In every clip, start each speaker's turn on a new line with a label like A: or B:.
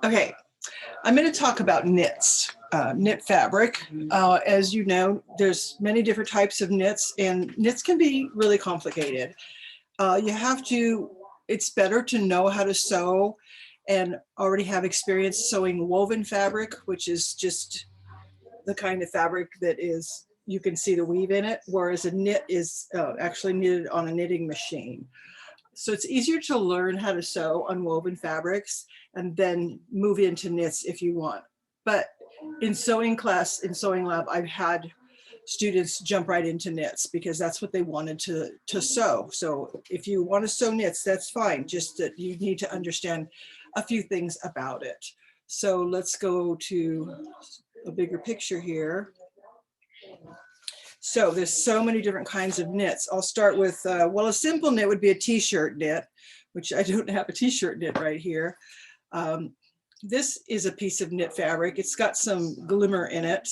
A: Okay, I'm going to talk about knits, knit fabric. As you know, there's many different types of knits, and knits can be really complicated. It's better to know how to sew and already have experience sewing woven fabric, which is just the kind of fabric that is, you can see the weave in it, whereas a knit is actually knitted on a knitting machine. So it's easier to learn how to sew on woven fabrics and then move into knits if you want. But in sewing class, in sewing lab, I've had students jump right into knits because that's what they wanted to sew. So if you want to sew knits, that's fine. Just that you need to understand a few things about it. So let's go to a bigger picture here. So there's so many different kinds of knits. I'll start with, well, a simple knit would be a t-shirt knit, which I don't have a t-shirt knit right here. This is a piece of knit fabric. It's got some glimmer in it,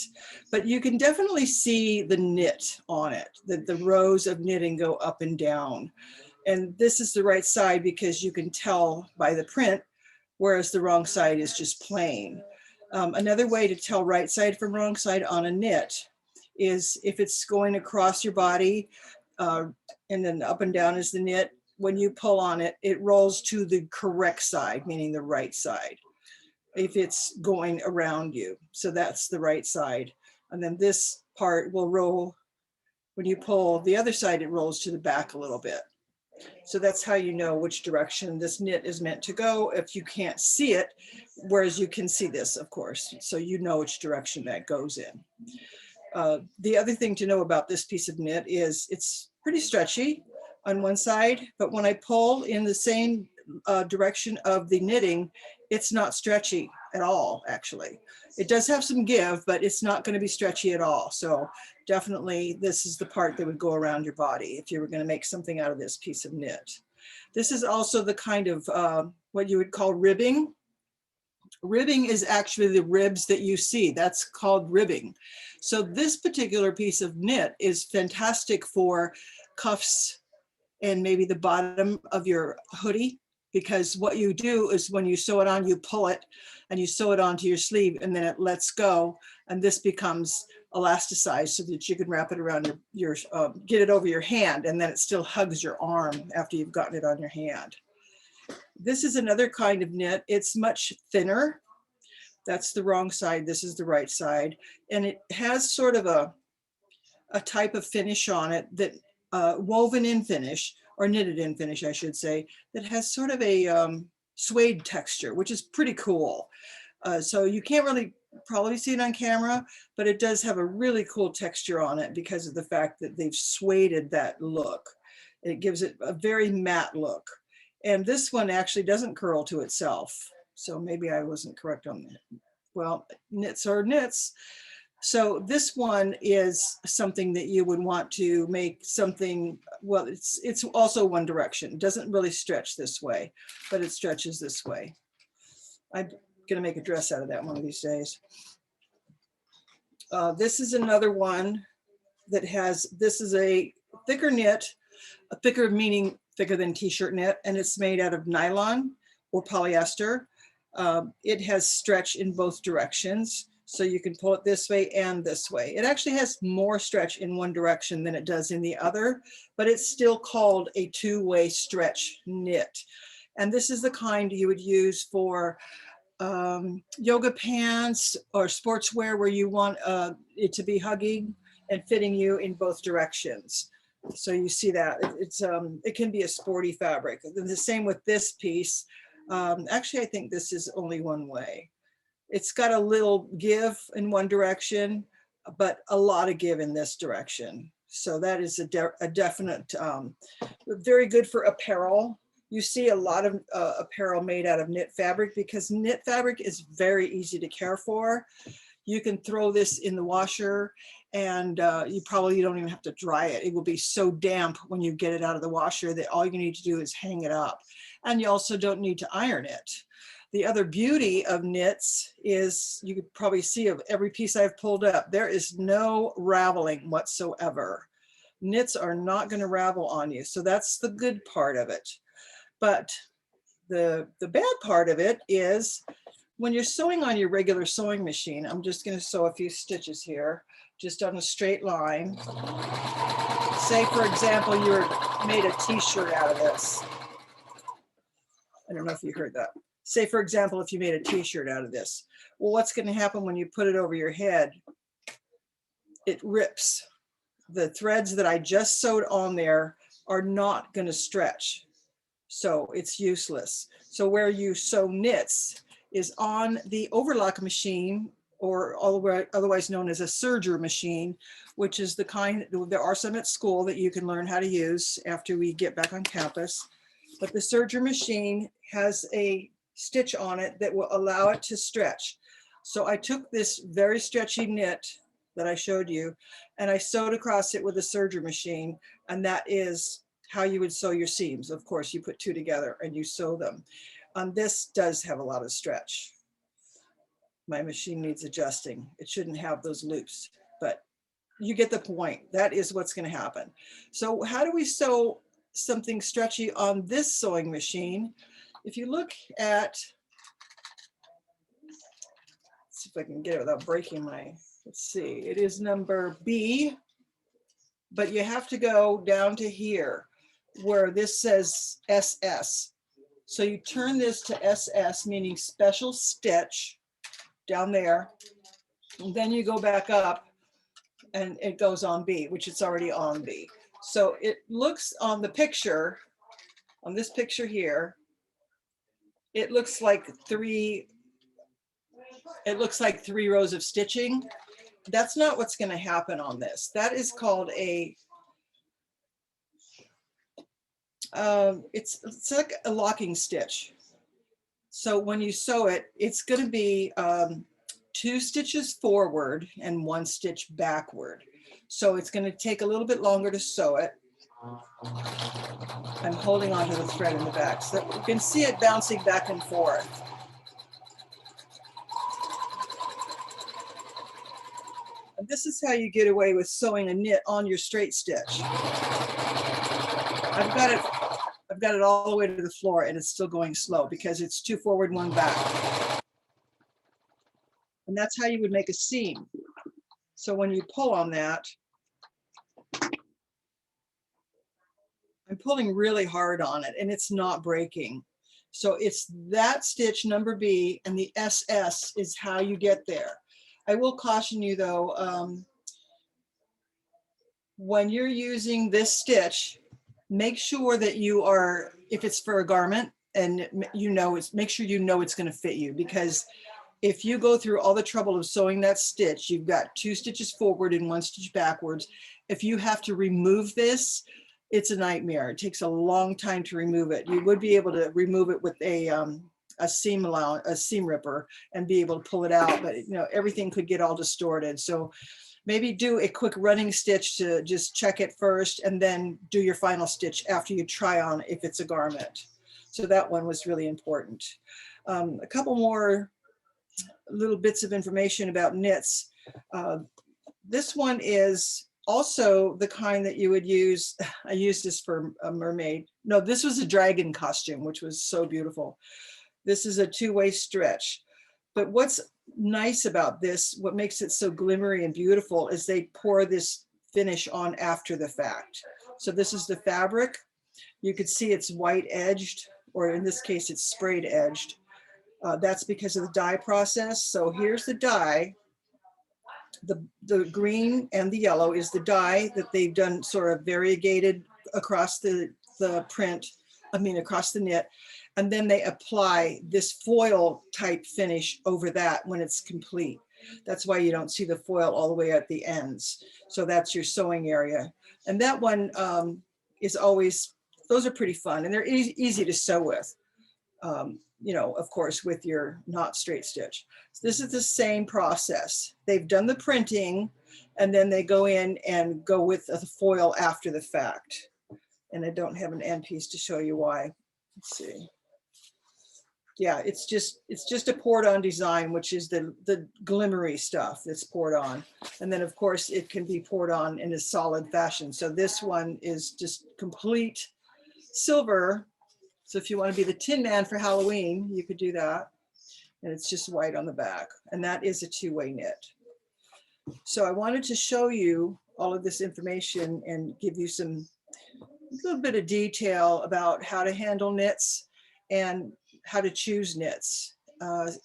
A: but you can definitely see the knit on it, that the rows of knitting go up and down. And this is the right side because you can tell by the print, whereas the wrong side is just plain. Another way to tell right side from wrong side on a knit is if it's going across your body and then up and down is the knit, when you pull on it, it rolls to the correct side, meaning the right side, if it's going around you. So that's the right side. And then this part will roll, when you pull the other side, it rolls to the back a little bit. So that's how you know which direction this knit is meant to go if you can't see it, whereas you can see this, of course, so you know which direction that goes in. The other thing to know about this piece of knit is it's pretty stretchy on one side, but when I pull in the same direction of the knitting, it's not stretchy at all, actually. It does have some give, but it's not going to be stretchy at all. So definitely this is the part that would go around your body if you were going to make something out of this piece of knit. This is also the kind of what you would call ribbing. Ribbing is actually the ribs that you see. That's called ribbing. So this particular piece of knit is fantastic for cuffs and maybe the bottom of your hoodie, because what you do is when you sew it on, you pull it and you sew it onto your sleeve and then it lets go. And this becomes elasticized so that you can wrap it around your get it over your hand, and then it still hugs your arm after you've gotten it on your hand. This is another kind of knit. It's much thinner. That's the wrong side. This is the right side. And it has sort of a type of finish on it that woven in finish, or knitted in finish, I should say, that has sort of a suede texture, which is pretty cool. So you can't really probably see it on camera, but it does have a really cool texture on it because of the fact that they've sueded that look. It gives it a very matte look. And this one actually doesn't curl to itself. So maybe I wasn't correct on that. Well, knits are knits. So this one is something that you would want to make something, well, it's also one direction. It doesn't really stretch this way, but it stretches this way. I'm gonna make a dress out of that one of these days. This is another one that has, this is a thicker knit, a thicker meaning thicker than t-shirt knit, and it's made out of nylon or polyester. It has stretch in both directions. So you can pull it this way and this way. It actually has more stretch in one direction than it does in the other, but it's still called a two-way stretch knit. And this is the kind you would use for yoga pants or sportswear where you want it to be hugging and fitting you in both directions. So you see that it can be a sporty fabric. The same with this piece. Actually, I think this is only one way. It's got a little give in one direction, but a lot of give in this direction. So that is a definite, very good for apparel. You see a lot of apparel made out of knit fabric because knit fabric is very easy to care for. You can throw this in the washer and you probably don't even have to dry it. It will be so damp when you get it out of the washer that all you need to do is hang it up. And you also don't need to iron it. The other beauty of knits is, you could probably see of every piece I've pulled up, there is no raveling whatsoever. Knits are not going to ravel on you. So that's the good part of it. But the bad part of it is when you're sewing on your regular sewing machine, I'm just going to sew a few stitches here, just on a straight line. Say, for example, you made a t-shirt out of this. I don't know if you heard that. Say, for example, if you made a t-shirt out of this. Well, what's going to happen when you put it over your head? It rips. The threads that I just sewed on there are not going to stretch. So it's useless. So where you sew knits is on the overlock machine, or otherwise known as a serger machine, which is the kind, there are some at school that you can learn how to use after we get back on campus. But the serger machine has a stitch on it that will allow it to stretch. So I took this very stretchy knit that I showed you, and I sewed across it with a serger machine, and that is how you would sew your seams. Of course, you put two together and you sew them. This does have a lot of stretch. My machine needs adjusting. It shouldn't have those loops, but you get the point. That is what's going to happen. So how do we sew something stretchy on this sewing machine? If you look at, let's see if I can get it without breaking my, let's see, it is number B, but you have to go down to here where this says SS. So you turn this to SS, meaning special stitch, down there, and then you go back up and it goes on B, which it's already on B. So it looks on the picture, on this picture here, it looks like three rows of stitching. That's not what's going to happen on this. That is called a it's like a locking stitch. So when you sew it, it's going to be 2 stitches forward and 1 stitch backward. So it's going to take a little bit longer to sew it. I'm holding onto the thread in the back so that you can see it bouncing back and forth. And this is how you get away with sewing a knit on your straight stitch. I've got it all the way to the floor, and it's still going slow because it's 2 forward, 1 back. And that's how you would make a seam. So when you pull on that, I'm pulling really hard on it and it's not breaking. So it's that stitch, number B, and the SS is how you get there. I will caution you though, when you're using this stitch, make sure that you are, if it's for a garment, and make sure you know it's going to fit you, because if you go through all the trouble of sewing that stitch, you've got 2 stitches forward and 1 stitch backwards. If you have to remove this, it's a nightmare. It takes a long time to remove it. You would be able to remove it with a seam ripper and be able to pull it out, but everything could get all distorted. So maybe do a quick running stitch to just check it first, and then do your final stitch after you try on if it's a garment. So that one was really important. A couple more little bits of information about knits. This one is also the kind that you would use. I used this for a mermaid. No, this was a dragon costume, which was so beautiful. This is a 2-way stretch. But what's nice about this, what makes it so glimmery and beautiful, is they pour this finish on after the fact. So this is the fabric. You could see it's white edged, or in this case, it's sprayed edged. That's because of the dye process. So here's the dye. The green and the yellow is the dye that they've done sort of variegated across the print, across the knit. And then they apply this foil type finish over that when it's complete. That's why you don't see the foil all the way at the ends. So that's your sewing area. And that one is always, those are pretty fun, and they're easy to sew with. Of course, with your not straight stitch. So this is the same process. They've done the printing, and then they go in and go with the foil after the fact. And I don't have an end piece to show you why. Let's see. Yeah, it's just a poured on design, which is the glimmery stuff that's poured on. And then of course it can be poured on in a solid fashion. So this one is just complete silver So if you want to be the Tin Man for Halloween, you could do that. And it's just white on the back. And that is a two-way knit. So I wanted to show you all of this information and give you a little bit of detail about how to handle knits and how to choose knits.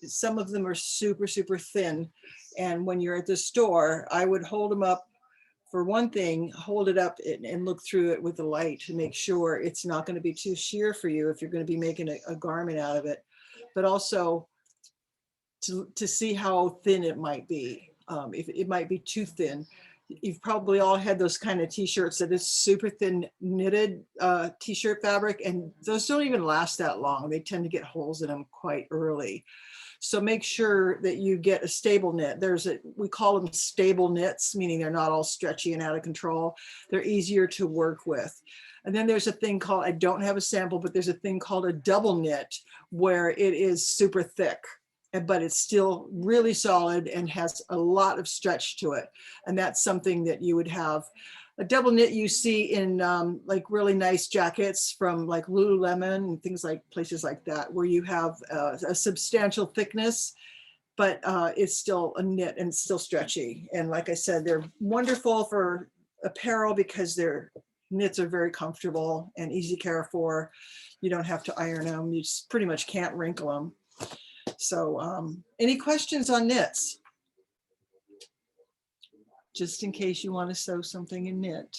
A: Some of them are super, super thin. And when you're at the store, I would hold them up. For one thing, hold it up and look through it with the light to make sure it's not going to be too sheer for you if you're going to be making a garment out of it, but also to see how thin it might be. If it might be too thin. You've probably all had those kind of t-shirts that is super thin knitted t-shirt fabric, and those don't even last that long. They tend to get holes in them quite early. So make sure that you get a stable knit. We call them stable knits, meaning they're not all stretchy and out of control. They're easier to work with. And then there's a thing called, I don't have a sample, but there's a thing called a double knit where it is super thick, but it's still really solid and has a lot of stretch to it. And that's something that you would have. A double knit you see in like really nice jackets from like Lululemon and things like places like that, where you have a substantial thickness, but it's still a knit and it's still stretchy. And like I said, they're wonderful for apparel because their knits are very comfortable and easy care for. You don't have to iron them. You just pretty much can't wrinkle them. So any questions on knits? Just in case you want to sew something in knit.